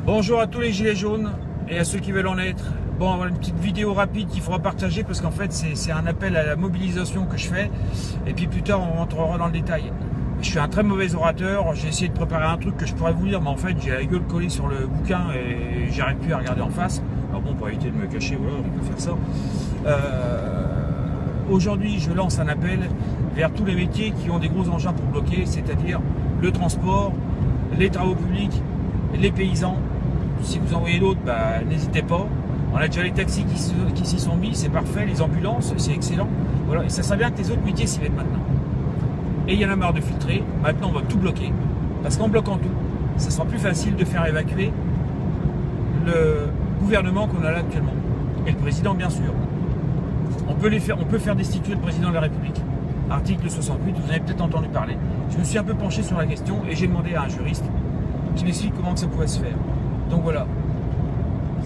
Bonjour à tous les gilets jaunes et à ceux qui veulent en être. Bon, voilà une petite vidéo rapide qu'il faudra partager parce qu'en fait c'est un appel à la mobilisation que je fais et puis plus tard on rentrera dans le détail. Je suis un très mauvais orateur, j'ai essayé de préparer un truc que je pourrais vous lire mais en fait j'ai la gueule collée sur le bouquin et j'arrive plus à regarder en face. Alors bon, pour éviter de me cacher, voilà, on peut faire ça. Aujourd'hui je lance un appel vers tous les métiers qui ont des gros engins pour bloquer, c'est-à-dire le transport, les travaux publics, les paysans. Si vous en voyez d'autres, n'hésitez pas. On a déjà les taxis qui s'y sont mis, c'est parfait. Les ambulances, c'est excellent. Voilà. Et ça serait bien que les autres métiers s'y mettent maintenant. Et il y en a marre de filtrer. Maintenant, on va tout bloquer. Parce qu'en bloquant tout, ça sera plus facile de faire évacuer le gouvernement qu'on a là actuellement. Et le président, bien sûr. On peut faire destituer le président de la République. Article 68, vous en avez peut-être entendu parler. Je me suis un peu penché sur la question et j'ai demandé à un juriste qui m'explique comment ça pouvait se faire. Donc voilà,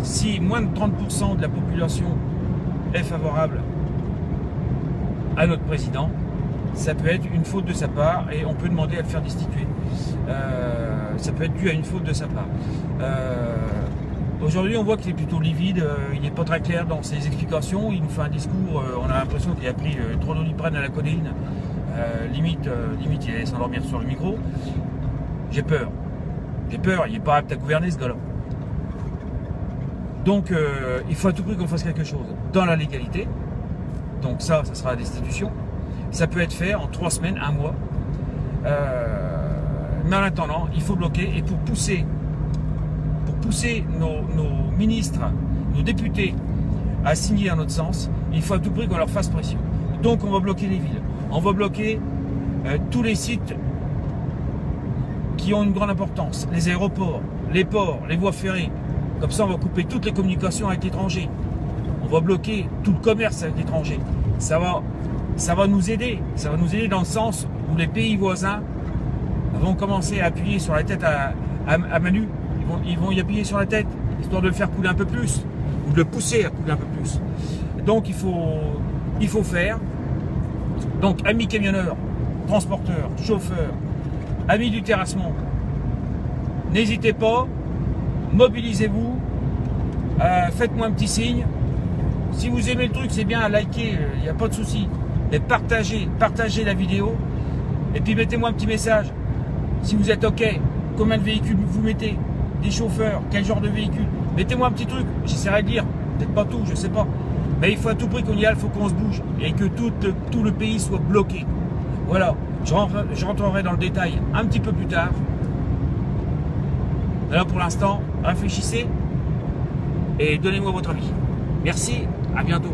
si moins de 30% de la population est favorable à notre président, ça peut être une faute de sa part et on peut demander à le faire destituer. Ça peut être dû à une faute de sa part. Aujourd'hui, on voit qu'il est plutôt livide, il n'est pas très clair dans ses explications, il nous fait un discours, on a l'impression qu'il a pris trop d'Oliprane à la codéine, limite il allait s'endormir sur le micro. J'ai peur, il n'est pas apte à gouverner ce gars-là. Donc il faut à tout prix qu'on fasse quelque chose dans la légalité. Donc ça sera la destitution. Ça peut être fait en 3 semaines, 1 mois. Mais en attendant, il faut bloquer. Et pour pousser nos ministres, nos députés à signer à notre sens, il faut à tout prix qu'on leur fasse pression. Donc on va bloquer les villes. On va bloquer tous les sites qui ont une grande importance. Les aéroports, les ports, les voies ferrées. Comme ça, on va couper toutes les communications avec l'étranger. On va bloquer tout le commerce avec l'étranger. Ça va nous aider. Ça va nous aider dans le sens où les pays voisins vont commencer à appuyer sur la tête à Manu. Ils vont y appuyer sur la tête, histoire de le faire couler un peu plus, ou de le pousser à couler un peu plus. Donc il faut faire. Donc amis camionneurs, transporteurs, chauffeurs, amis du terrassement, n'hésitez pas. Mobilisez-vous, faites-moi un petit signe. Si vous aimez le truc, c'est bien à liker, il n'y a pas de souci. Mais partagez la vidéo. Et puis mettez-moi un petit message. Si vous êtes OK, combien de véhicules vous mettez? Des chauffeurs, quel genre de véhicule? Mettez-moi un petit truc, j'essaierai de lire. Peut-être pas tout, je sais pas. Mais il faut à tout prix qu'on y aille, il faut qu'on se bouge. Et que tout le pays soit bloqué. Voilà, je rentrerai dans le détail un petit peu plus tard. Alors pour l'instant, réfléchissez et donnez-moi votre avis. Merci, à bientôt.